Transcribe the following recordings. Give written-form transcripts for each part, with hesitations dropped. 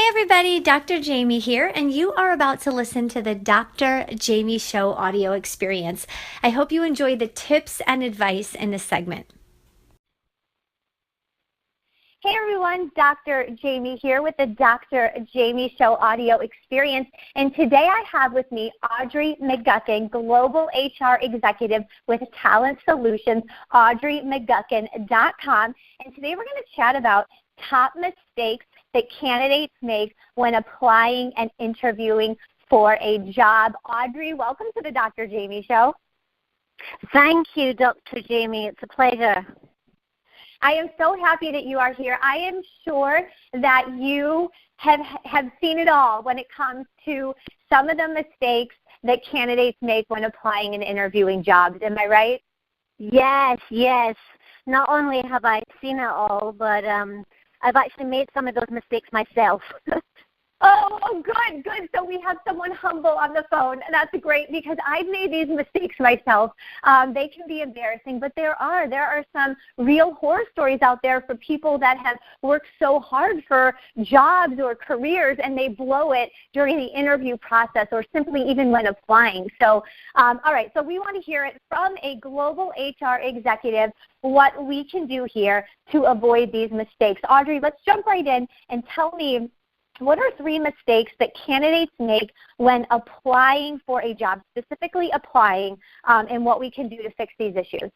Hey everybody, Dr. Jaime here, and you are about to listen to the Dr. Jaime Show audio experience. I hope you enjoy the tips and advice in this segment. Hey everyone, Dr. Jaime here with the Dr. Jaime Show audio experience. And today I have with me Audrey McGuckin, Global HR Executive with Talent Solutions, audreymcguckin.com. And today we're going to chat about top mistakes that candidates make when applying and interviewing for a job. Audrey, welcome to the Dr. Jaime Show. Thank you, Dr. Jaime. It's a pleasure. I am so happy that you are here. I am sure that you have seen it all when it comes to some of the mistakes that candidates make when applying and interviewing jobs. Am I right? Yes. Not only have I seen it all, but I've actually made some of those mistakes myself. Oh, good. So we have someone humble on the phone. That's great because I've made these mistakes myself. They can be embarrassing, but there are some real horror stories out there for people that have worked so hard for jobs or careers and they blow it during the interview process or simply even when applying. So, all right, so we want to hear it from a global HR executive what we can do here to avoid these mistakes. Audrey, let's jump right in and tell me, what are 3 mistakes that candidates make when applying for a job, specifically applying, and what we can do to fix these issues?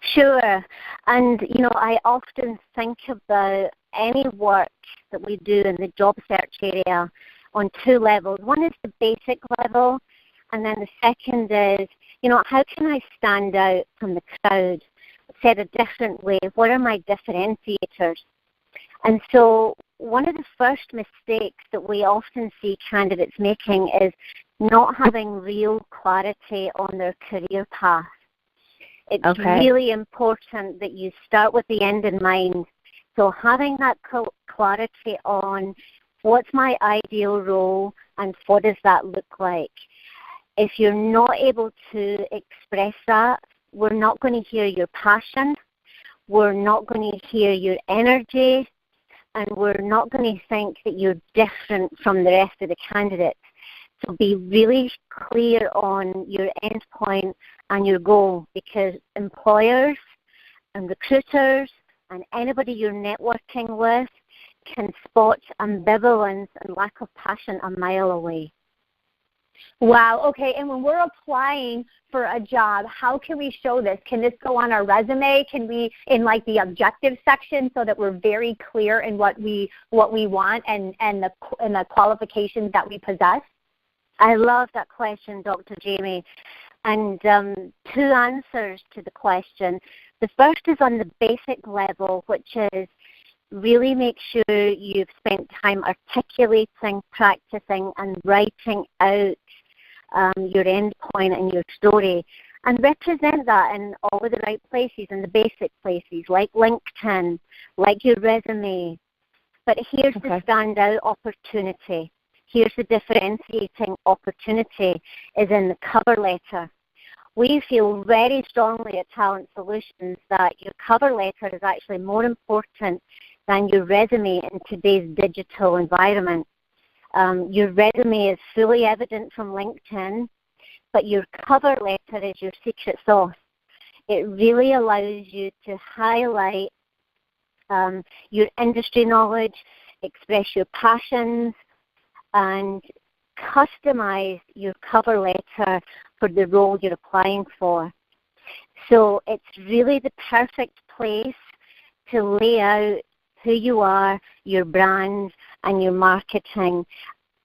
Sure. And, I often think about any work that we do in the job search area on 2 levels. One is the basic level, and then the second is, how can I stand out from the crowd? Said a different way, what are my differentiators? And so one of the first mistakes that we often see candidates making is not having real clarity on their career path. It's really important that you start with the end in mind. So having that clarity on what's my ideal role and what does that look like. If you're not able to express that, we're not going to hear your passion, we're not going to hear your energy, and we're not going to think that you're different from the rest of the candidates. So be really clear on your end point and your goal, because employers and recruiters and anybody you're networking with can spot ambivalence and lack of passion a mile away. Wow, okay, and when we're applying for a job, how can we show this? Can this go on our resume? Can we, in like the objective section, so that we're very clear in what we want and the qualifications that we possess? I love that question, Dr. Jaime. And 2 answers to the question. The first is on the basic level, which is really make sure you've spent time articulating, practicing, and writing out your end point and your story, and represent that in all of the right places, in the basic places, like LinkedIn, like your resume. But here's the standout opportunity. Here's the differentiating opportunity is in the cover letter. We feel very strongly at Talent Solutions that your cover letter is actually more important than your resume in today's digital environment. Your resume is fully evident from LinkedIn, but your cover letter is your secret sauce. It really allows you to highlight your industry knowledge, express your passions, and customize your cover letter for the role you're applying for. So it's really the perfect place to lay out who you are, your brand, and your marketing.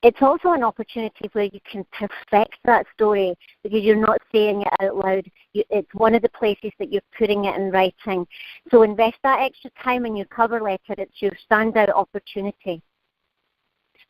It's also an opportunity where you can perfect that story because you're not saying it out loud. It's one of the places that you're putting it in writing. So invest that extra time in your cover letter. It's your standout opportunity.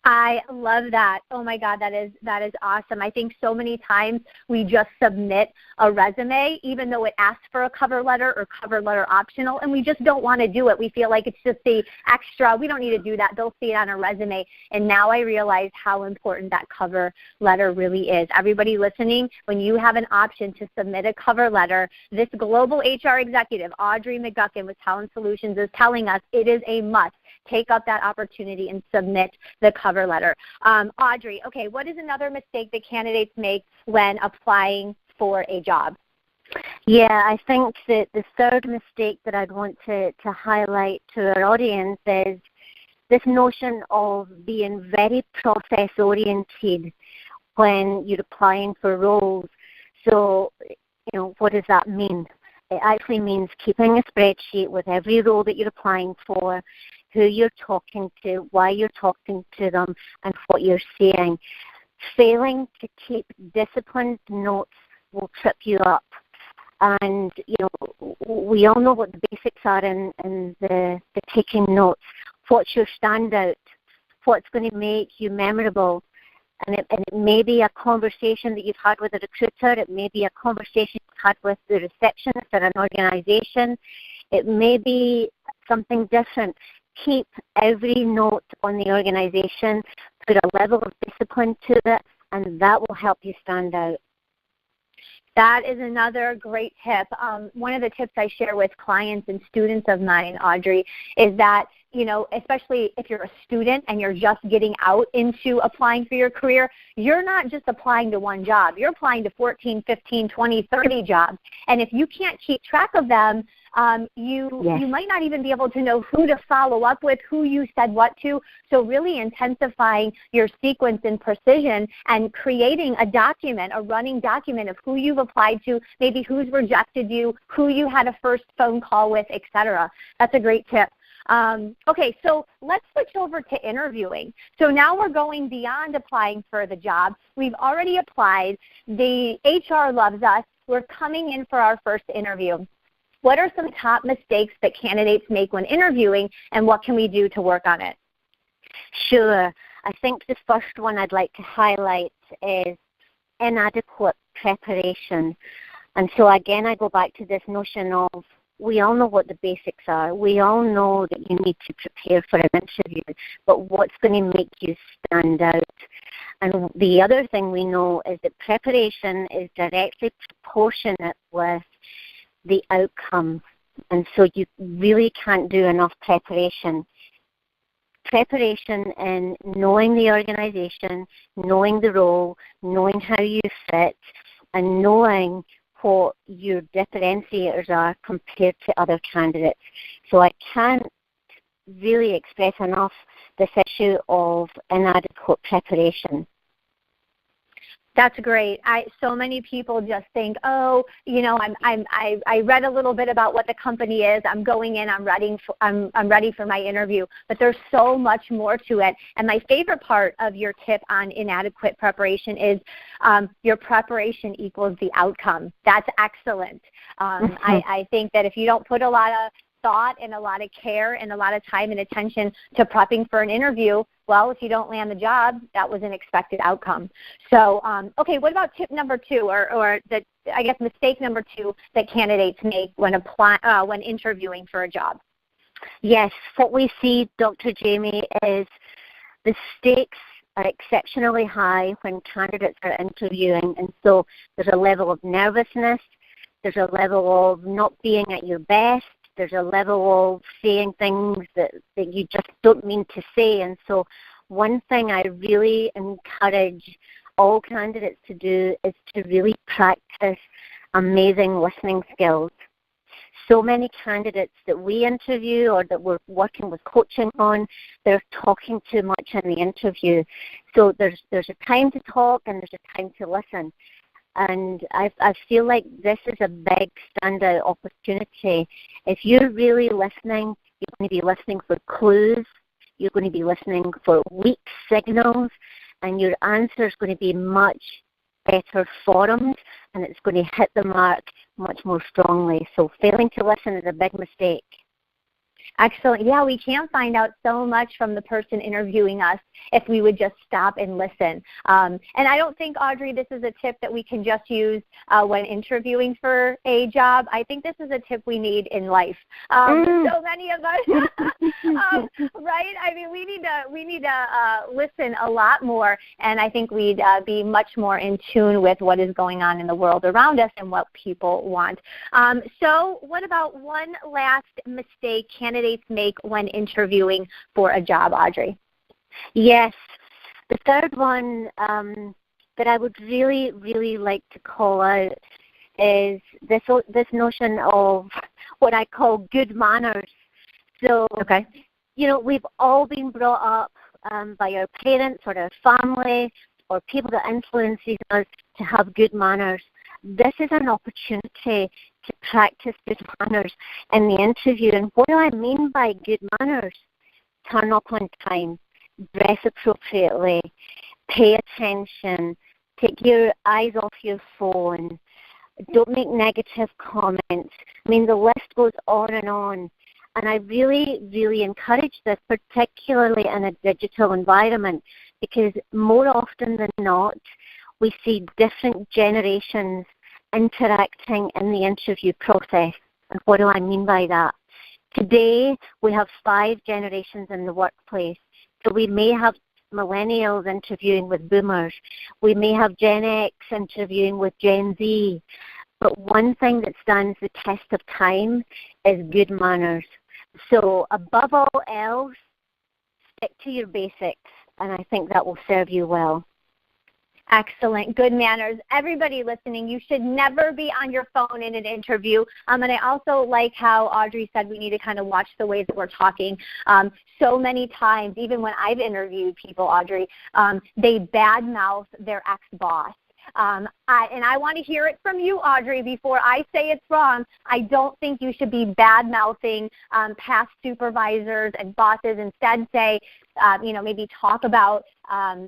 I love that. Oh my God, that is awesome. I think so many times we just submit a resume, even though it asks for a cover letter or cover letter optional, and we just don't want to do it. We feel like it's just the extra. We don't need to do that. They'll see it on a resume. And now I realize how important that cover letter really is. Everybody listening, when you have an option to submit a cover letter, this global HR executive, Audrey McGuckin with Talent Solutions, is telling us it is a must. take up that opportunity and submit the cover letter. Audrey, okay, what is another mistake that candidates make when applying for a job? Yeah, I think that the third mistake that I'd want to highlight to our audience is this notion of being very process-oriented when you're applying for roles. So, what does that mean? It actually means keeping a spreadsheet with every role that you're applying for, who you're talking to, why you're talking to them, and what you're saying. Failing to keep disciplined notes will trip you up. And, we all know what the basics are in the taking notes. What's your standout? What's going to make you memorable? And it may be a conversation that you've had with a recruiter. It may be a conversation you've had with the receptionist at an organization. It may be something different. Keep every note on the organization. Put a level of discipline to it, and that will help you stand out. That is another great tip. One of the tips I share with clients and students of mine, Audrey, is that, especially if you're a student and you're just getting out into applying for your career, you're not just applying to one job. You're applying to 14, 15, 20, 30 jobs. And if you can't keep track of them, you might not even be able to know who to follow up with, who you said what to. So really intensifying your sequence and precision and creating a document, a running document of who you've applied to, maybe who's rejected you, who you had a first phone call with, etc. That's a great tip. Okay, so let's switch over to interviewing. So now we're going beyond applying for the job. We've already applied. The HR loves us. We're coming in for our first interview. What are some top mistakes that candidates make when interviewing, and what can we do to work on it? Sure. I think the first one I'd like to highlight is inadequate preparation. And so again, I go back to this notion of we all know what the basics are. We all know that you need to prepare for an interview, but what's going to make you stand out? And the other thing we know is that preparation is directly proportionate with the outcome. And so you really can't do enough preparation. Preparation in knowing the organization, knowing the role, knowing how you fit, and knowing what your differentiators are compared to other candidates. So I can't really express enough this issue of inadequate preparation. That's great. So many people just think, I read a little bit about what the company is. I'm going in. I'm ready for my interview. But there's so much more to it. And my favorite part of your tip on inadequate preparation is your preparation equals the outcome. That's excellent. I think that if you don't put a lot of thought and a lot of care and a lot of time and attention to prepping for an interview, well, if you don't land the job, that was an expected outcome. So, okay, what about tip number two, or mistake number two that candidates make when interviewing for a job? Yes, what we see, Dr. Jaime, is the stakes are exceptionally high when candidates are interviewing, and so there's a level of nervousness, there's a level of not being at your best, there's a level of saying things that you just don't mean to say. And so one thing I really encourage all candidates to do is to really practice amazing listening skills. So many candidates that we interview or that we're working with coaching on, they're talking too much in the interview. So there's a time to talk and there's a time to listen. And I feel like this is a big standout opportunity. If you're really listening, you're going to be listening for clues, you're going to be listening for weak signals, and your answer is going to be much better formed, and it's going to hit the mark much more strongly. So failing to listen is a big mistake. Excellent. Yeah, we can find out so much from the person interviewing us if we would just stop and listen. And I don't think, Audrey, this is a tip that we can just use when interviewing for a job. I think this is a tip we need in life. So many of us, right? I mean, we need to listen a lot more, and I think we'd be much more in tune with what is going on in the world around us and what people want. So what about one last mistake candidates candidates make when interviewing for a job, Audrey? Yes. The third one that I would really, really like to call out is this notion of what I call good manners. So, okay, we've all been brought up by our parents or our family or people that influence us to have good manners. This is an opportunity to practice good manners in the interview. And what do I mean by good manners? Turn up on time, dress appropriately, pay attention, take your eyes off your phone, don't make negative comments. I mean, the list goes on and on. And I really, really encourage this, particularly in a digital environment, because more often than not, we see different generations interacting in the interview process. And what do I mean by that? Today, we have 5 generations in the workplace. So we may have millennials interviewing with boomers. We may have Gen X interviewing with Gen Z. But one thing that stands the test of time is good manners. So above all else, stick to your basics, and I think that will serve you well. Excellent. Good manners. Everybody listening, you should never be on your phone in an interview. And I also like how Audrey said we need to kind of watch the way that we're talking. So many times, even when I've interviewed people, Audrey, they badmouth their ex-boss. And I want to hear it from you, Audrey, before I say it's wrong. I don't think you should be bad-mouthing past supervisors and bosses. Instead, say, maybe talk about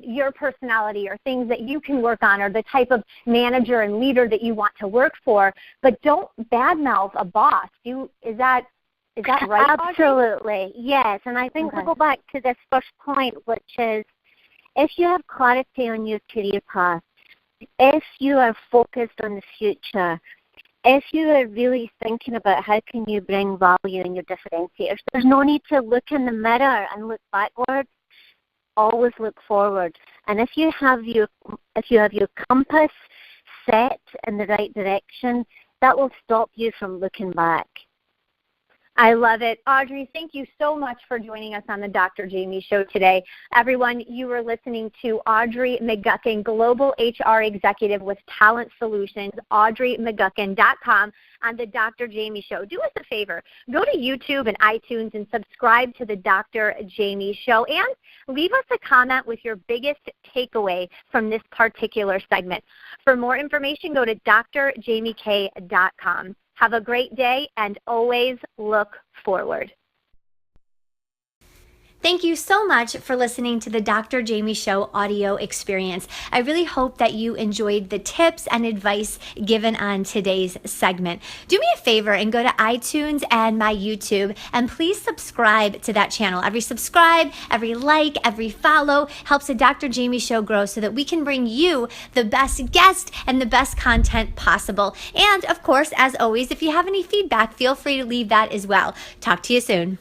your personality or things that you can work on or the type of manager and leader that you want to work for. But don't bad-mouth a boss. Is that right, Absolutely, Audrey? Yes. And I think we'll go back to this first point, which is if you have clarity on your career path, if you are focused on the future, if you are really thinking about how can you bring value in your differentiators, there's no need to look in the mirror and look backwards. Always look forward. And if you have your compass set in the right direction, that will stop you from looking back. I love it. Audrey, thank you so much for joining us on the Dr. Jaime Show today. Everyone, you were listening to Audrey McGuckin, Global HR Executive with Talent Solutions, audreymcguckin.com on the Dr. Jaime Show. Do us a favor. Go to YouTube and iTunes and subscribe to the Dr. Jaime Show and leave us a comment with your biggest takeaway from this particular segment. For more information, go to drjaimek.com. Have a great day and always look forward. Thank you so much for listening to the Dr. Jaime Show audio experience. I really hope that you enjoyed the tips and advice given on today's segment. Do me a favor and go to iTunes and my YouTube and please subscribe to that channel. Every subscribe, every like, every follow helps the Dr. Jaime Show grow so that we can bring you the best guest and the best content possible. And of course, as always, if you have any feedback, feel free to leave that as well. Talk to you soon.